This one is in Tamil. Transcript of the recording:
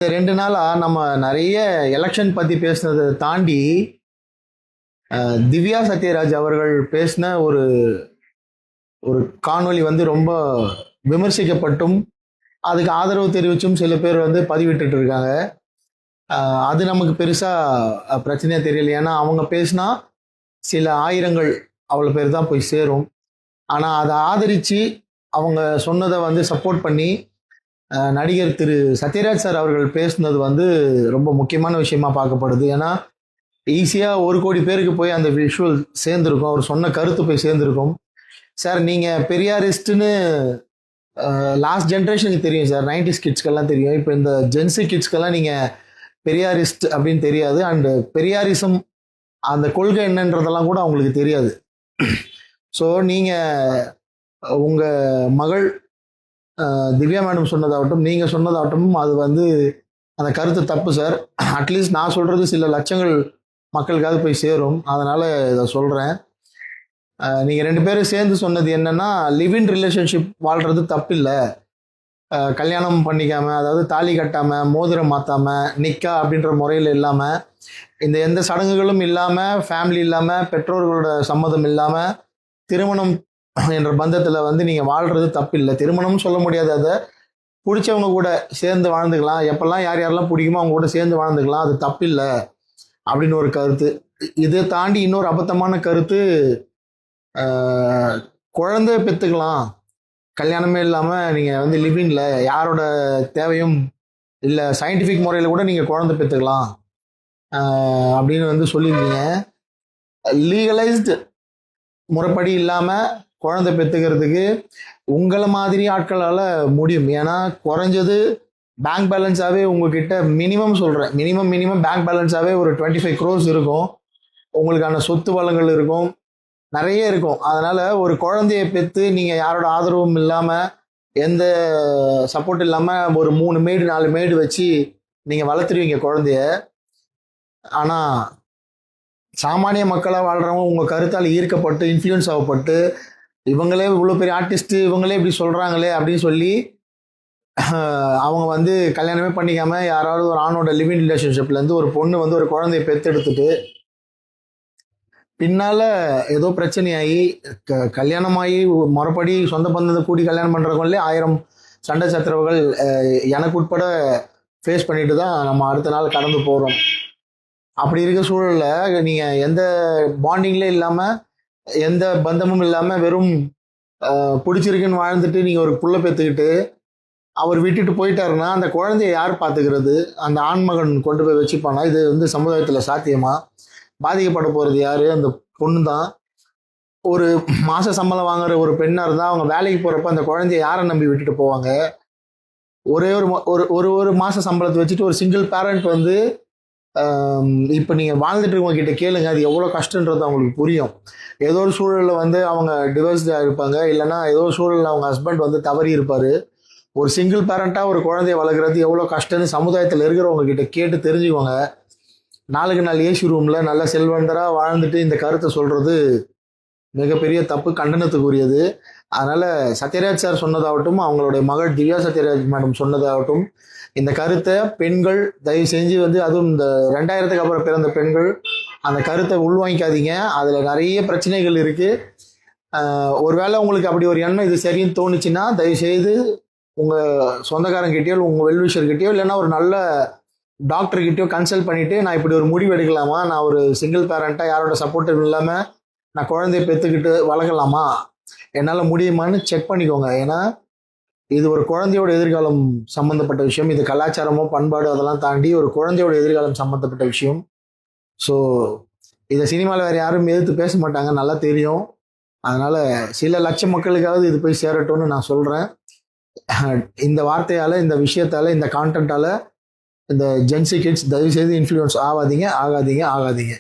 2 நாளா நம்ம நிறைய எலெக்ஷன் பத்தி பேசுனதை தாண்டி திவ்யா சத்யராஜ் அவர்கள் பேசின ஒரு ஒரு காணொளி வந்து ரொம்ப விமர்சிக்கப்பட்டும் அதுக்கு ஆதரவு தெரிவிச்சும் சில பேர் வந்து பதிவிட்டுட்டு இருக்காங்க. அது நமக்கு பெருசா பிரச்சனையா தெரியல. ஏன்னா அவங்க பேசினா சில ஆயிரங்கள் அவ்வளோ பேர் தான் போய் சேரும். ஆனால் அதை ஆதரித்து அவங்க சொன்னதை வந்து சப்போர்ட் பண்ணி நடிகர் திரு சத்யராஜ் சார் அவர்கள் பேசுனது வந்து ரொம்ப முக்கியமான விஷயமா பார்க்கப்படுது. ஏன்னா ஈஸியாக 1 கோடி பேருக்கு போய் அந்த விஷுவல் சேர்ந்துருக்கும், அவர் சொன்ன கருத்து போய் சேர்ந்துருக்கும். சார் நீங்கள் பெரியாரிஸ்ட்டுன்னு லாஸ்ட் ஜென்ரேஷனுக்கு தெரியும் சார், 90s கிட்ஸ்க்கெல்லாம் தெரியும். இப்போ இந்த ஜென்சி கிட்ஸ்க்கெல்லாம் நீங்கள் பெரியாரிஸ்ட் அப்படின்னு தெரியாது. அண்டு பெரியாரிசம் அந்த கொள்கை என்னன்றதெல்லாம் கூட அவங்களுக்கு தெரியாது. ஸோ நீங்கள் உங்கள் மகள் திவ்யா மேடம் சொன்னதாகட்டும், நீங்கள் சொன்னதாகட்டும், அது வந்து அந்த கருத்து தப்பு சார். அட்லீஸ்ட் நான் சொல்கிறது சில லட்சங்கள் மக்களுக்காவது போய் சேரும். அதனால் இதை சொல்கிறேன். நீங்கள் 2 பேரும் சேர்ந்து சொன்னது என்னென்னா, லிவ் இன் ரிலேஷன்ஷிப் வாழ்கிறது தப்பு இல்லை, கல்யாணம் பண்ணிக்காமல், அதாவது தாலி கட்டாமல், மோதிரம் மாற்றாமல், நிக்கா அப்படின்ற முறையில் இல்லாமல், இந்த எந்த சடங்குகளும் இல்லாமல், ஃபேமிலி இல்லாமல், பெற்றோர்களோட சம்மதம் இல்லாமல் திருமணம் என்ற பந்தத்தில் வந்து நீங்கள் வாழ்கிறது தப்பு இல்லை. திருமணம்னு சொல்ல முடியாது, அதை பிடிச்சவங்க கூட சேர்ந்து வாழ்ந்துக்கலாம், எப்பெல்லாம் யார் யாரெல்லாம் பிடிக்குமோ அவங்க கூட சேர்ந்து வாழ்ந்துக்கலாம், அது தப்பு இல்லை அப்படின்னு ஒரு கருத்து. இதை தாண்டி இன்னொரு அபத்தமான கருத்து, குழந்தை பெற்றுக்கலாம், கல்யாணமே இல்லாமல் நீங்கள் வந்து லிவிங்கில் யாரோட தேவையும் இல்லை, சயின்டிஃபிக் முறையில் கூட நீங்கள் குழந்தை பெற்றுக்கலாம் அப்படின்னு வந்து சொல்லியிருக்கீங்க. லீகலைஸ்டு முறைப்படி இல்லாமல் குழந்தை பெற்றுக்கிறதுக்கு உங்களை மாதிரி ஆட்களால் முடியும். ஏன்னா குறைஞ்சது பேங்க் பேலன்ஸாகவே உங்ககிட்ட மினிமம் பேங்க் பேலன்ஸாகவே ஒரு 25 crores இருக்கும், உங்களுக்கான சொத்து வளங்கள் இருக்கும், நிறைய இருக்கும். அதனால் ஒரு குழந்தைய பெற்று நீங்கள் யாரோட ஆதரவும் இல்லாமல், எந்த சப்போர்ட் இல்லாமல் ஒரு 3 மேடு 4 மேடு வச்சு நீங்கள் வளர்த்துருவீங்க குழந்தைய. ஆனால் சாமானிய மக்களாக வாழ்கிறவங்க உங்கள் கருத்தால் ஈர்க்கப்பட்டு இன்ஃப்ளூயன்ஸ் ஆகப்பட்டு, இவங்களே இவ்வளோ பெரிய ஆர்டிஸ்ட்டு, இவங்களே இப்படி சொல்கிறாங்களே அப்படின்னு சொல்லி அவங்க வந்து கல்யாணமே பண்ணிக்காமல் யாராவது ஒரு ஆணோட லிவிங் ரிலேஷன்ஷிப்லேருந்து ஒரு பொண்ணு வந்து ஒரு குழந்தைய பெற்றெடுத்துட்டு பின்னால் ஏதோ பிரச்சனையாகி கல்யாணமாகி முறைப்படி சொந்த பந்தத்தை கூடி கல்யாணம் பண்ணுறவங்களே 1000 சண்டை சச்சரவுகள் எனக்கு உட்பட ஃபேஸ் பண்ணிட்டு தான் நம்ம அடுத்த நாள் கடந்து போகிறோம். அப்படி இருக்க சூழலில் நீங்கள் எந்த பாண்டிங்லேயும் இல்லாமல், எந்த பந்தமும் இல்லாமல், வெறும் பிடிச்சிருக்குன்னு வாழ்ந்துட்டு நீங்கள் ஒரு புள்ள பெற்றுக்கிட்டு அவர் விட்டுட்டு போயிட்டாருன்னா அந்த குழந்தைய யார் பார்த்துக்கிறது? அந்த ஆண்மகன் கொண்டு போய் வச்சுப்பானா? இது வந்து சமுதாயத்தில் சாத்தியமா? பாதிக்கப்பட போகிறது யார்? அந்த பொண்ணு தான். ஒரு மாத சம்பளம் வாங்குற ஒரு பெண்ணாக இருந்தால் அவங்க வேலைக்கு போகிறப்ப அந்த குழந்தைய யாரை நம்பி விட்டுட்டு போவாங்க? ஒரே ஒரு மாத சம்பளத்தை வச்சுட்டு ஒரு சிங்கிள் பேரண்ட் வந்து இப்போ நீங்கள் வாழ்ந்துட்டு இருக்கவங்க கேளுங்க, அது எவ்வளோ கஷ்டன்றது அவங்களுக்கு புரியும். ஏதோ ஒரு சூழலில் வந்து அவங்க டிவோர்ஸ்டாக இருப்பாங்க, இல்லைனா ஏதோ ஒரு சூழலில் அவங்க ஹஸ்பண்ட் வந்து தவறி இருப்பார். ஒரு சிங்கிள் பேரண்ட்டாக ஒரு குழந்தைய வளர்க்குறது எவ்வளோ கஷ்டம்னு சமுதாயத்தில் இருக்கிறவங்க கேட்டு தெரிஞ்சுக்கோங்க. நாளுக்கு நாள் ஏசி ரூமில் நல்ல செல்வந்தராக வாழ்ந்துட்டு இந்த கருத்தை சொல்கிறது மிகப்பெரிய தப்பு, கண்டனத்துக்குரியது. அதனால் சத்யராஜ் சார் சொன்னதாகட்டும், அவங்களுடைய மகள் திவ்யா சத்யராஜ் மேடம் சொன்னதாகட்டும், இந்த கருத்தை பெண்கள் தயவு செஞ்சு வந்து, அதுவும் இந்த 2000க்கு அப்புறம் பிறந்த பெண்கள் அந்த கருத்தை உள்வாங்கிக்காதீங்க. அதில் நிறைய பிரச்சனைகள் இருக்குது. ஒருவேளை உங்களுக்கு அப்படி ஒரு எண்ணம் இது சரின்னு தோணுச்சுன்னா தயவுசெய்து உங்கள் சொந்தக்காரங்கிட்டயோ உங்கள் வெல்விஷர்கிட்டயோ இல்லைன்னா ஒரு நல்ல டாக்டர்கிட்டயோ கன்சல்ட் பண்ணிவிட்டு, நான் இப்படி ஒரு முடிவு எடுக்கலாமா, நான் ஒரு சிங்கிள் பேரண்ட்டாக யாரோட சப்போர்ட்டும் இல்லாமல் நான் குழந்தைய பெற்றுக்கிட்டு வளர்க்கலாமா, என்னால் முடியுமான்னு செக் பண்ணிக்கோங்க. ஏன்னா இது ஒரு குழந்தையோட எதிர்காலம் சம்மந்தப்பட்ட விஷயம். இது கலாச்சாரமோ பண்பாடு அதெல்லாம் தாண்டி ஒரு குழந்தையோட எதிர்காலம் சம்மந்தப்பட்ட விஷயம். ஸோ இதை சினிமாவில் வேறு யாரும் எதிர்த்து பேச மாட்டாங்க, நல்லா தெரியும். அதனால் சில லட்சம் மக்களுக்காவது இது போய் சேரட்டும்னு நான் சொல்கிறேன். இந்த வார்த்தையால், இந்த விஷயத்தால், இந்த கான்டென்ட்டால் இந்த ஜென்சி கிட்ஸ் தயவுசெய்து இன்ஃப்ளூயன்ஸ் ஆகாதீங்க.